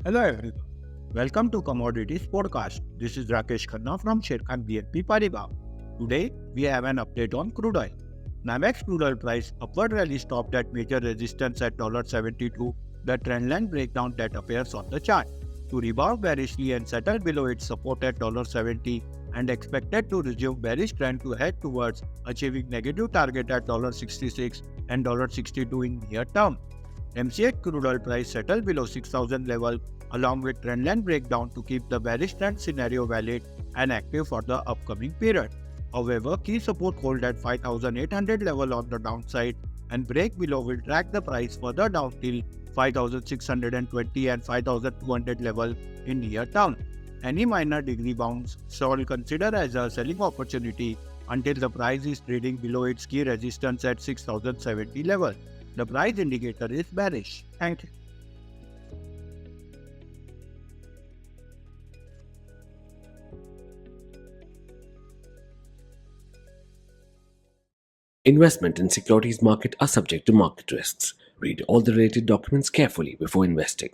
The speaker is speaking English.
Hello everyone, welcome to Commodities Podcast. This is 𝗀𝗫𝗀𝗃 from Sharekhan BNP Paribas. Today we have an update on crude oil. NYMEX crude oil price upward rally stopped at major resistance at $72, the trendline breakdown that appears on the chart, to rebound bearishly and settle below its support at $70 and expected to resume bearish trend to head towards achieving negative target at $66 and $62 in near term. MCX crude oil price settled below 6,000 level along with trendline breakdown to keep the bearish trend scenario valid and active for the upcoming period. However, key support hold at 5,800 level on the downside and break below will drag the price further down till 5,620 and 5,200 level in near term. Any minor degree bounce shall consider as a selling opportunity until the price is trading below its key resistance at 6,070 level. The price indicator is bearish. Thank you. Investment in securities market are subject to market risks. Read all the related documents carefully before investing.